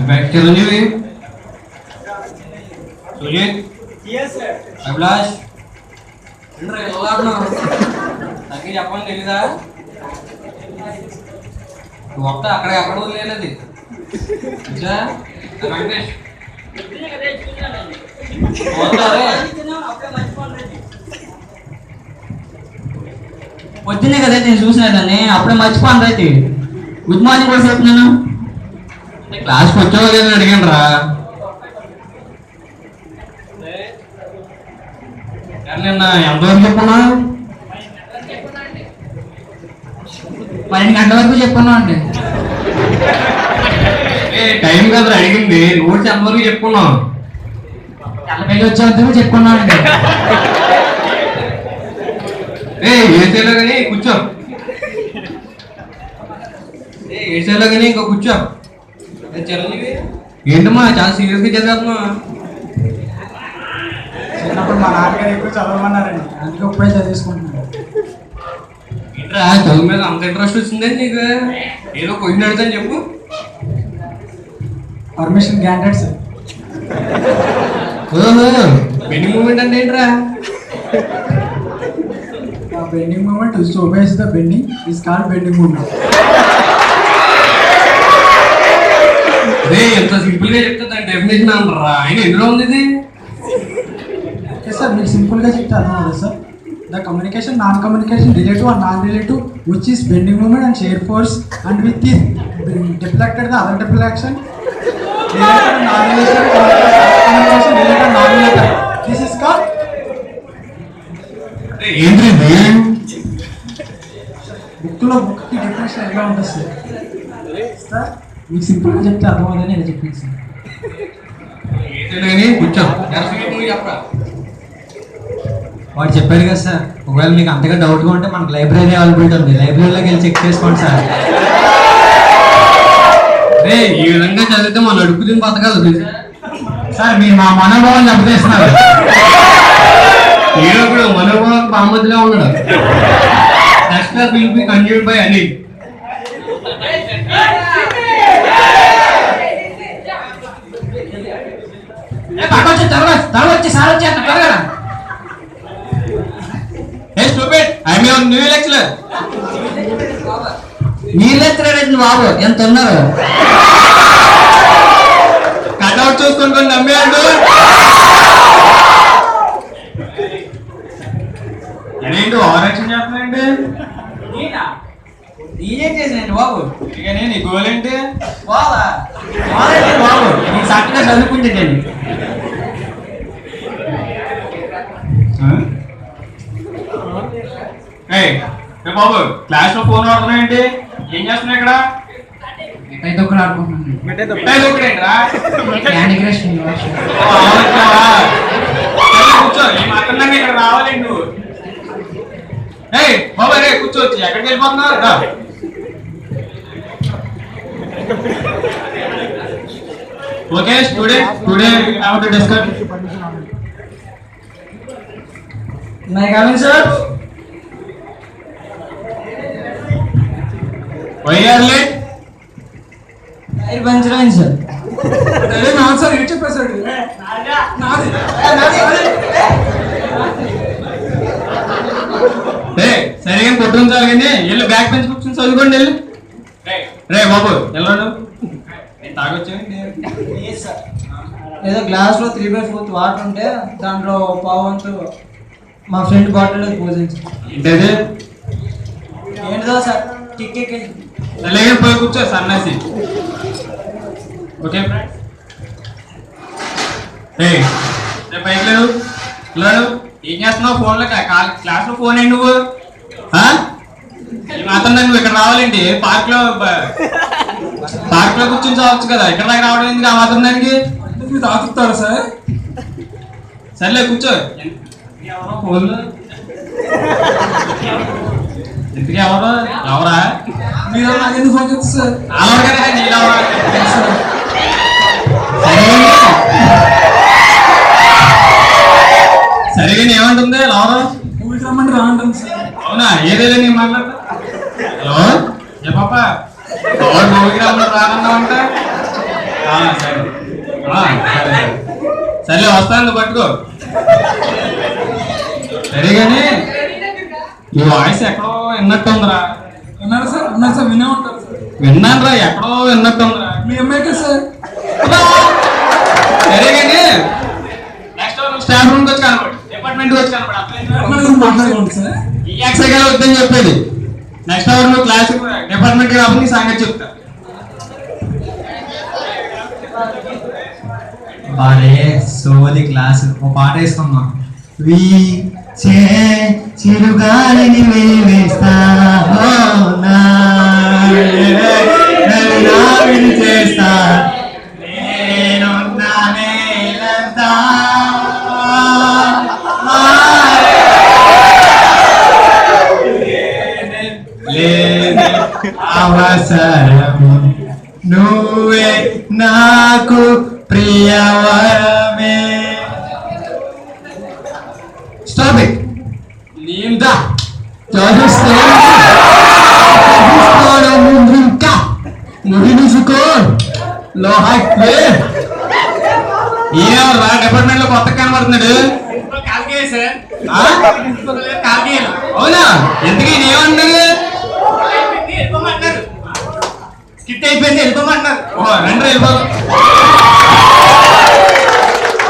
बैठ के सुनिए सुनिए यस सर अभिलाष తగ్గి చెప్పని తెలీదా మొత్తం అక్కడ వదిలేదు వెంకటేష్ పొద్దున్నే కదా నేను చూసిన దాన్ని అప్పుడే మర్చిపోను రైతు గుడ్ మార్నింగ్ కూడా చెప్తున్నాను క్లాస్కి వచ్చావో లేదని అడిగాను రా నిన్న ఎంతవరకు చెప్పున్నా 12 గంటల వరకు చెప్పుకున్నాం అండి టైం కదా అడిగింది రోజు ఎంతవరకు చెప్పుకున్నాం తెల్లపల్లి వచ్చేందుకు చెప్పుకున్నాం అండి ఏసీలో కానీ కూర్చో ఏసీలో కానీ ఇంకా కూర్చో చిరంజీవి ఏంటమ్మా చాలా సీరియస్గా చదివేస్తున్నావా చిన్నప్పుడు మా నాన్నగారు ఎక్కువ చదవమన్నారండి అందుకే ఇప్పుడే చదివేసుకుంటున్నాను ఏంట్రా చదువు మీద అంత ఇంట్రెస్ట్ వచ్చిందని నీకు ఏదో క్వశ్చన్ అడుగుతాను చెప్పు permission granted sir bending moment అంటే ఏంట్రా bending moment obeys the bending is called bending moment అదే ఎంత సింపుల్ గా చెప్తా దాని డెఫినేషన్ అంటారా ఆయన ఎందులో ఉంది ఇది ఓకే సార్ మీకు సింపుల్గా చెప్తే అర్థం అవుతుంది sir the communication non communication relative or non relative which is bending moment and shear force and with is deflected the other deflection related non relation communication related non related this is called ఏంటి బుక్లో బుక్కి definition ఎలా ఉంటుంది sir sir మీకు సింపుల్గా చెప్తే అర్థమవుతుందని నేను చెప్పింది సార్ కూర్చో చెప్పరా వాడు చెప్పాడు కదా సార్ ఒకవేళ మీకు అంతగా డౌట్గా ఉంటే మనకు లైబ్రరీ అవైలబిలిటీ ఉంది లైబ్రరీలోకి వెళ్ళి చెక్ చేసుకోండి సార్ అదే ఈ విధంగా చదివితే మనం అడుగు తిని బతకాలి సార్ మీరు మా మనోభావం దెబ్బతీస్తున్నారు హీరో కూడా మనోభావం బామ్మదిలా ఉన్నాడు next class will be continued by Anil తర్వాత వచ్చి సార్ వచ్చేస్తా త్వరగా Hey stupid, I am your new lecturer. నీ లెక్చరర్ అయితే బాబు ఎంత ఉన్నారు కట్అవుట్ చూసుకొని నమ్మేయండు ఏంటి ఆరక్షణ చేస్తున్నాయండి నేనేం చేసినండి బాబు ఇక నీ గోల్ ఏంటి బాబా బాబు నేను చక్కగా చదువుకుంటేనండి బాబు క్లాస్ లో ఫోన్ వాడుతున్నాయండి ఏం చేస్తున్నావు ఇక్కడ మిఠాయి దొక్కలు ఆడుకుంటున్నాను మిఠాయి దొక్కడేంట్రా క్యాండీ క్రష్ కూర్చో ఈ మాత్రం ఇక్కడ రావాలండి నువ్వు బాబా రే కూర్చోవచ్చు ఎక్కడికి వెళ్ళిపోతున్నావు రా okay student today we have to discuss my coming sir why you are late tyre puncture అయింది సార్ అదే నా సార్ ఏం చెప్పారు సార్ సరిగా పొద్దుంచాలి కానీ వెళ్ళి బ్యాక్ బెంచ్ కూర్చొని చదువుకోండి వెళ్ళి రే బాబు వెళ్ళాడు నేను తాగొచ్చాను ఏదో గ్లాస్లో 3/4 వాటర్ ఉంటే దాంట్లో పావంతు మా ఫ్రెండ్ బాటిల్ పోసింది ఏంటది ఏంటిదో సార్ టిక్కెట్ అలాగే పోయి కూర్చో సన్నాసి ఓకే పైకి లేడు లేడు ఏం చేస్తున్నావు ఫోన్లో క్లాస్లో ఫోన్ ఏంటి నువ్వు ఈ మాత్రం నువ్వు ఇక్కడ రావాలండి పార్క్ లో కూర్చొని చావచ్చు కదా ఇక్కడ దాకా రావడం ఎందుకు ఆ మాత్రం దానికి మీరు తాగుతారా సార్ సర్లే కూర్చో ఎవరో ఫోన్లో ఎందుకు ఎవరా మీరు నాకు ఎందుకు ఫోన్ చేస్తారు సార్ అలవరు కదా నీళ్ళవరా సర్లే వస్తాను పట్టుకో. సరే కానీ ఈ వాయిస్ ఎక్కడో విన్నట్టుందిరా. ఉన్నారు సార్ వినే ఉంటారు సార్. విన్నాను రా, ఎక్కడో విన్నట్టుందిరా. మీ అమ్మాయికే సార్. సరే కానీ నెక్స్ట్ స్టాఫ్ రూమ్కి వచ్చి కనపడు, డిపార్ట్మెంట్కి వచ్చి కనపడు. మాట్లాడుకోండి సార్. ఈ ఎక్సైగా వద్దని చెప్పేది. నెక్స్ట్ అవర్ నువ్వు క్లాస్ డిపార్ట్మెంట్కి రాబోతుంది, నీ సంగతి చెప్తా. బారే సోది క్లాస్ ఓ పాట వేసుకున్నాం. చిరుగాలిని వేస్తా చేస్తా అవసరము నువ్వే నాకు ప్రియవరమే. Stop it. నీందా ఏమరా డిపార్ట్మెంట్ లో కొత్త కనబడుతున్నాడు. అవునా, ఎందుకు ఏమన్నారు? స్కిట్ అయిపోయింది, వెళ్ళిపోమంటున్నారు. రండి వెళ్ళిపో.